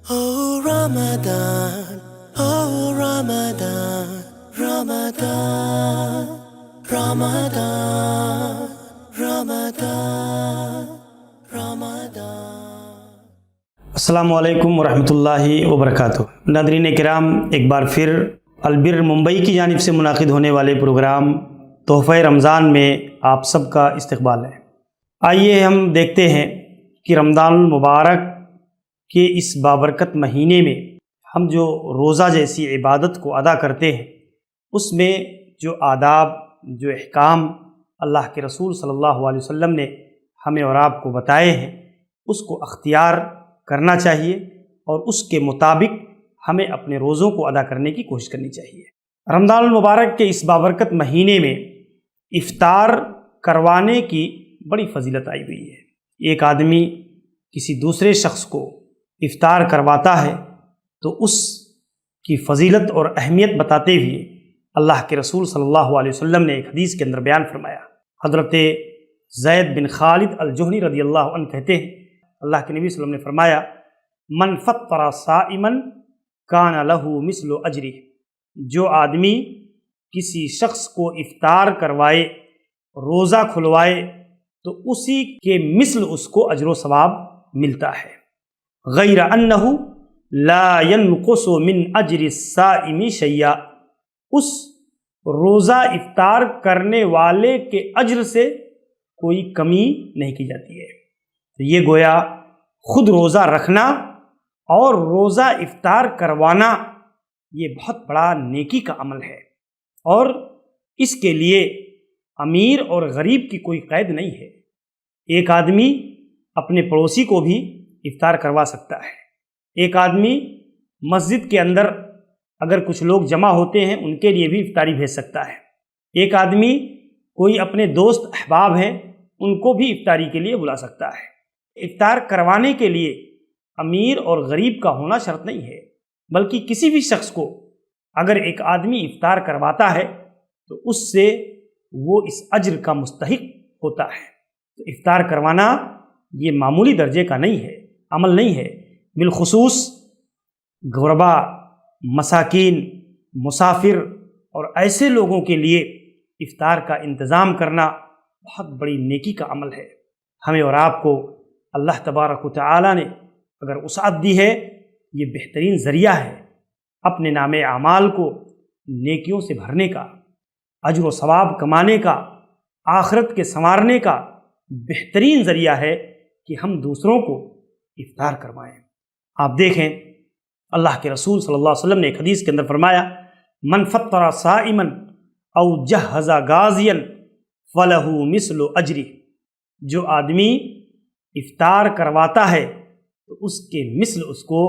Oh Ramadan, oh Ramadan, Ramadan, Ramadan, Ramadan, Ramadan. السلام علیکم ورحمۃ اللہ وبرکاتہ. ناظرین کرام، ایک بار پھر البر ممبئی کی جانب سے منعقد ہونے والے پروگرام تحفہ رمضان میں آپ سب کا استقبال ہے. آئیے ہم دیکھتے ہیں کہ رمضان المبارک کے اس بابرکت مہینے میں ہم جو روزہ جیسی عبادت کو ادا کرتے ہیں، اس میں جو آداب، جو احکام اللہ کے رسول صلی اللہ علیہ وسلم نے ہمیں اور آپ کو بتائے ہیں، اس کو اختیار کرنا چاہیے اور اس کے مطابق ہمیں اپنے روزوں کو ادا کرنے کی کوشش کرنی چاہیے. رمضان المبارک کے اس بابرکت مہینے میں افطار کروانے کی بڑی فضیلت آئی ہوئی ہے. ایک آدمی کسی دوسرے شخص کو افطار کرواتا ہے تو اس کی فضیلت اور اہمیت بتاتے ہوئے اللہ کے رسول صلی اللہ علیہ وسلم نے ایک حدیث کے اندر بیان فرمایا. حضرت زید بن خالد الجہنی رضی اللہ عنہ کہتے ہیں، اللہ کے نبی صلی اللہ علیہ وسلم نے فرمایا، من فطر صائما کان لہ مثل اجرہ. جو آدمی کسی شخص کو افطار کروائے، روزہ کھلوائے، تو اسی کے مثل اس کو اجر و ثواب ملتا ہے. غیر انہ لا ينقص من اجر الصائم شیئا. اس روزہ افطار کرنے والے کے اجر سے کوئی کمی نہیں کی جاتی ہے. تو یہ گویا خود روزہ رکھنا اور روزہ افطار کروانا یہ بہت بڑا نیکی کا عمل ہے، اور اس کے لیے امیر اور غریب کی کوئی قید نہیں ہے. ایک آدمی اپنے پڑوسی کو بھی افطار کروا سکتا ہے. ایک آدمی مسجد کے اندر اگر کچھ لوگ جمع ہوتے ہیں ان کے لیے بھی افطاری بھیج سکتا ہے. ایک آدمی کوئی اپنے دوست احباب ہیں ان کو بھی افطاری کے لیے بلا سکتا ہے. افطار کروانے کے لیے امیر اور غریب کا ہونا شرط نہیں ہے، بلکہ کسی بھی شخص کو اگر ایک آدمی افطار کرواتا ہے تو اس سے وہ اس اجر کا مستحق ہوتا ہے. تو افطار کروانا یہ معمولی درجے کا نہیں ہے، عمل نہیں ہے. بالخصوص غربا، مساکین، مسافر اور ایسے لوگوں کے لیے افطار کا انتظام کرنا بہت بڑی نیکی کا عمل ہے. ہمیں اور آپ کو اللہ تبارک و تعالی نے اگر وسعت دی ہے، یہ بہترین ذریعہ ہے اپنے نام اعمال کو نیکیوں سے بھرنے کا، اجر و ثواب کمانے کا، آخرت کے سنوارنے کا بہترین ذریعہ ہے کہ ہم دوسروں کو افطار کروائیں. آپ دیکھیں اللہ کے رسول صلی اللہ علیہ وسلم نے ایک حدیث کے اندر فرمایا، من فطر صائما او جہز غازیا فلہ مثل اجرہ. جو آدمی افطار کرواتا ہے تو اس کے مثل اس کو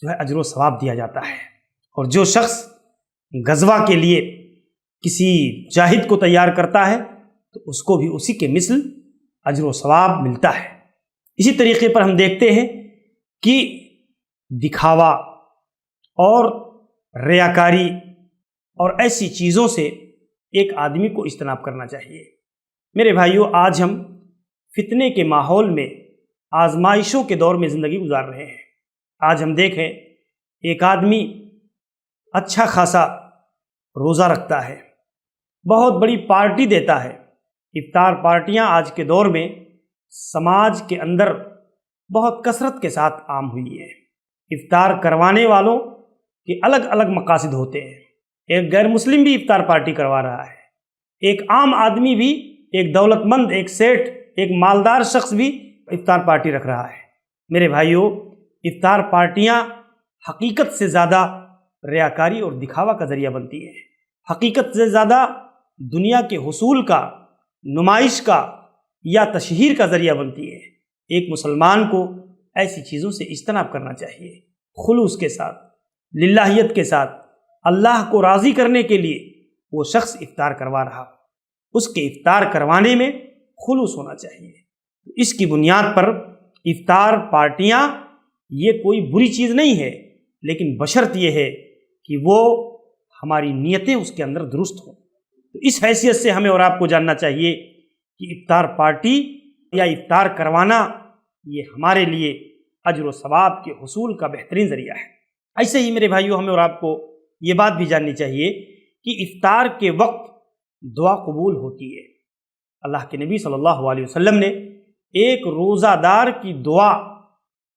جو ہے اجر و ثواب دیا جاتا ہے. اور جو شخص غزوہ کے لیے کسی مجاہد کو تیار کرتا ہے تو اس کو بھی اسی کے مثل اجر و ثواب ملتا ہے. اسی طریقے پر ہم دیکھتے ہیں کہ دکھاوا اور ریاکاری اور ایسی چیزوں سے ایک آدمی کو اجتناب کرنا چاہیے. میرے بھائیوں، آج ہم فتنے کے ماحول میں، آزمائشوں کے دور میں زندگی گزار رہے ہیں. آج ہم دیکھیں ایک آدمی اچھا خاصا روزہ رکھتا ہے، بہت بڑی پارٹی دیتا ہے. افطار پارٹیاں آج کے دور میں سماج کے اندر بہت کثرت کے ساتھ عام ہوئی ہیں. افطار کروانے والوں کے الگ الگ مقاصد ہوتے ہیں. ایک غیر مسلم بھی افطار پارٹی کروا رہا ہے، ایک عام آدمی بھی، ایک دولت مند، ایک سیٹھ، ایک مالدار شخص بھی افطار پارٹی رکھ رہا ہے. میرے بھائیوں، افطار پارٹیاں حقیقت سے زیادہ ریاکاری اور دکھاوا کا ذریعہ بنتی ہیں. حقیقت سے زیادہ دنیا کے حصول کا، نمائش کا یا تشہیر کا ذریعہ بنتی ہے. ایک مسلمان کو ایسی چیزوں سے اجتناب کرنا چاہیے. خلوص کے ساتھ، للہیت کے ساتھ، اللہ کو راضی کرنے کے لیے وہ شخص افطار کروا رہا، اس کے افطار کروانے میں خلوص ہونا چاہیے. اس کی بنیاد پر افطار پارٹیاں یہ کوئی بری چیز نہیں ہے، لیکن بشرط یہ ہے کہ وہ ہماری نیتیں اس کے اندر درست ہوں. تو اس حیثیت سے ہمیں اور آپ کو جاننا چاہیے کہ افطار پارٹی یا افطار کروانا یہ ہمارے لیے اجر و ثواب کے حصول کا بہترین ذریعہ ہے۔ ایسے ہی میرے بھائیوں، ہمیں اور آپ کو یہ بات بھی جاننی چاہیے کہ افطار کے وقت دعا قبول ہوتی ہے۔ اللہ کے نبی صلی اللہ علیہ وسلم نے ایک روزہ دار کی دعا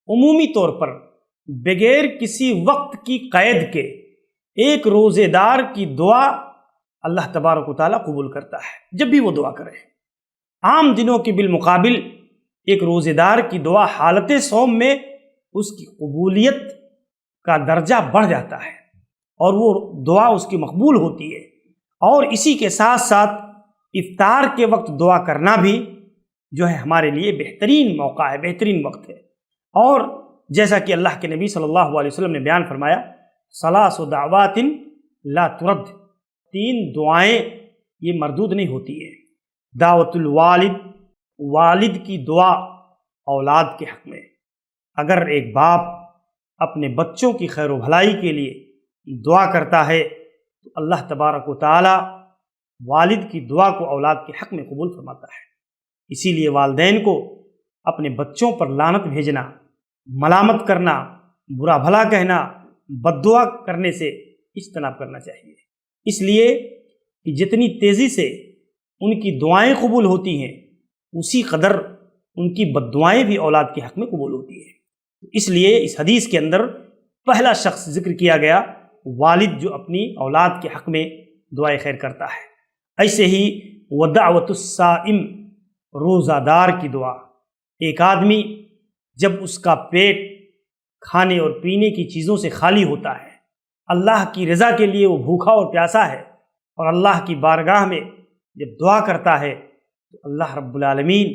عمومی طور پر بغیر کسی وقت کی قید کے ایک روزے دار کی دعا اللہ تبارک و تعالیٰ قبول کرتا ہے جب بھی وہ دعا کرے۔ عام دنوں کے بالمقابل ایک روزے دار کی دعا حالت صوم میں اس کی قبولیت کا درجہ بڑھ جاتا ہے اور وہ دعا اس کی مقبول ہوتی ہے۔ اور اسی کے ساتھ ساتھ افطار کے وقت دعا کرنا بھی جو ہے ہمارے لیے بہترین موقع ہے، بہترین وقت ہے۔ اور جیسا کہ اللہ کے نبی صلی اللہ علیہ وسلم نے بیان فرمایا، ثلاث دعوات لا ترد، 3 دعائیں یہ مردود نہیں ہوتی ہیں۔ دعوت الوالد، والد کی دعا اولاد کے حق میں۔ اگر ایک باپ اپنے بچوں کی خیر و بھلائی کے لیے دعا کرتا ہے تو اللہ تبارک و تعالی والد کی دعا کو اولاد کے حق میں قبول فرماتا ہے۔ اسی لیے والدین کو اپنے بچوں پر لعنت بھیجنا، ملامت کرنا، برا بھلا کہنا، بد دعا کرنے سے اجتناب کرنا چاہیے۔ اس لیے کہ جتنی تیزی سے ان کی دعائیں قبول ہوتی ہیں اسی قدر ان کی بد دعائیں بھی اولاد کے حق میں قبول ہوتی ہیں۔ اس لیے اس حدیث کے اندر پہلا شخص ذکر کیا گیا والد جو اپنی اولاد کے حق میں دعائے خیر کرتا ہے۔ ایسے ہی ودعوت الصائم، روزہ دار کی دعا۔ ایک آدمی جب اس کا پیٹ کھانے اور پینے کی چیزوں سے خالی ہوتا ہے، اللہ کی رضا کے لیے وہ بھوکا اور پیاسا ہے، اور اللہ کی بارگاہ میں جب دعا کرتا ہے تو اللہ رب العالمین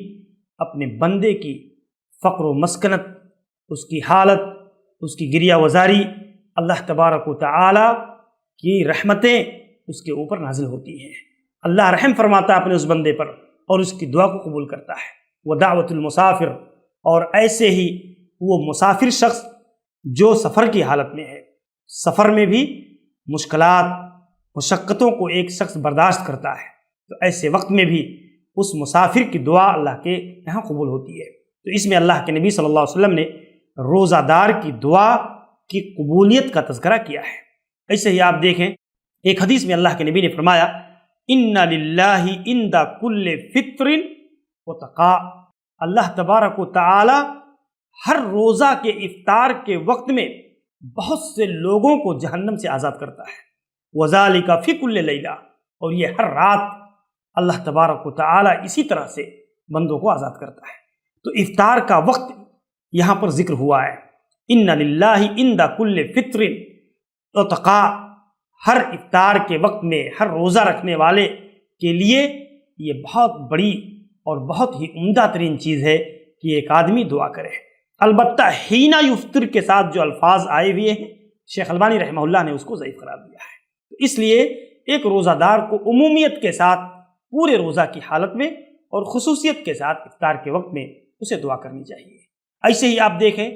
اپنے بندے کی فقر و مسکنت، اس کی حالت، اس کی گریہ وزاری، اللہ تبارک و تعالی کی رحمتیں اس کے اوپر نازل ہوتی ہیں۔ اللہ رحم فرماتا ہے اپنے اس بندے پر اور اس کی دعا کو قبول کرتا ہے۔ ودعوت المسافر، اور ایسے ہی وہ مسافر شخص جو سفر کی حالت میں ہے، سفر میں بھی مشکلات مشقتوں کو ایک شخص برداشت کرتا ہے، تو ایسے وقت میں بھی اس مسافر کی دعا اللہ کے یہاں قبول ہوتی ہے۔ تو اس میں اللہ کے نبی صلی اللہ علیہ وسلم نے روزہ دار کی دعا کی قبولیت کا تذکرہ کیا ہے۔ ایسے ہی آپ دیکھیں ایک حدیث میں اللہ کے نبی نے فرمایا، ان للہ عند کل فطر وتقا، اللہ تبارک و تعالی ہر روزہ کے افطار کے وقت میں بہت سے لوگوں کو جہنم سے آزاد کرتا ہے۔ وذالک فی کل لیلہ، اور یہ ہر رات اللہ تبارک و تعالی اسی طرح سے بندوں کو آزاد کرتا ہے۔ تو افطار کا وقت یہاں پر ذکر ہوا ہے، ان للہ عند کل فطر وتقا، ہر افطار کے وقت میں ہر روزہ رکھنے والے کے لیے یہ بہت بڑی اور بہت ہی عمدہ ترین چیز ہے کہ ایک آدمی دعا کرے۔ البتہ حین یفطر کے ساتھ جو الفاظ آئے ہوئے ہیں شیخ البانی رحمہ اللہ نے اس کو ضعیف قرار دیا ہے۔ اس لیے ایک روزہ دار کو عمومیت کے ساتھ پورے روزہ کی حالت میں اور خصوصیت کے ساتھ افطار کے وقت میں اسے دعا کرنی چاہیے۔ ایسے ہی آپ دیکھیں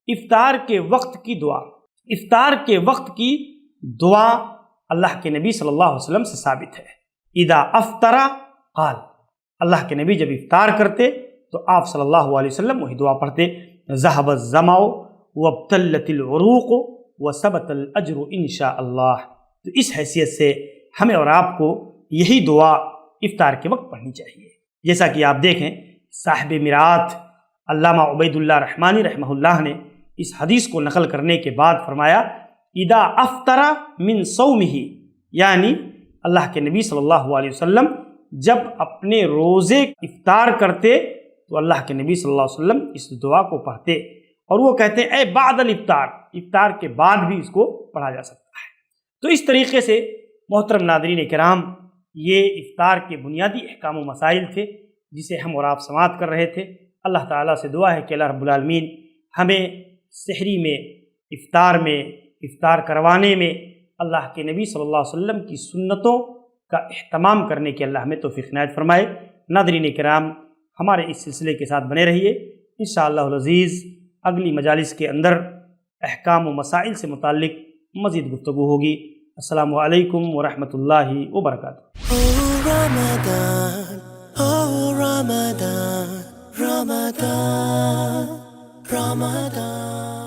افطار کے وقت کی دعا، افطار کے وقت کی دعا اللہ کے نبی صلی اللہ علیہ وسلم سے ثابت ہے۔ اذا افطر قال، اللہ کے نبی جب افطار کرتے تو آپ صلی اللہ علیہ وسلم وہی دعا پڑھتے، ذهب الظمأ وابتلت العروق وثبت الاجر انشاء اللہ۔ تو اس حیثیت سے ہمیں اور آپ کو یہی دعا افطار کے وقت پڑھنی چاہیے۔ جیسا کہ آپ دیکھیں صاحب مرآت علامہ عبید اللہ رحمانی رحمہ اللہ نے اس حدیث کو نقل کرنے کے بعد فرمایا، اذا افطر من صومہ، یعنی اللہ کے نبی صلی اللہ علیہ وسلم جب اپنے روزے افطار کرتے تو اللہ کے نبی صلی اللہ علیہ وسلم اس دعا کو پڑھتے، اور وہ کہتے ہیں اے بعد الافطار، افطار کے بعد بھی اس کو پڑھا جا سکتا ہے۔ تو اس طریقے سے محترم ناظرین کرام، یہ افطار کے بنیادی احکام و مسائل تھے جسے ہم اور آپ سماعت کر رہے تھے۔ اللہ تعالیٰ سے دعا ہے کہ اللہ رب العالمین ہمیں سحری میں، افطار کروانے میں اللہ کے نبی صلی اللہ علیہ وسلم کی سنتوں کا اہتمام کرنے کی اللہ ہمیں توفیق عنایت فرمائے۔ ناظرین کرام، ہمارے اس سلسلے کے ساتھ بنے رہیے، انشاءاللہ العزیز اگلی مجالس کے اندر احکام و مسائل سے متعلق مزید گفتگو ہوگی۔ السلام علیکم ورحمۃ اللہ وبرکاتہ۔ Oh Ramadan, oh Ramadan, Ramadan. Ramadan.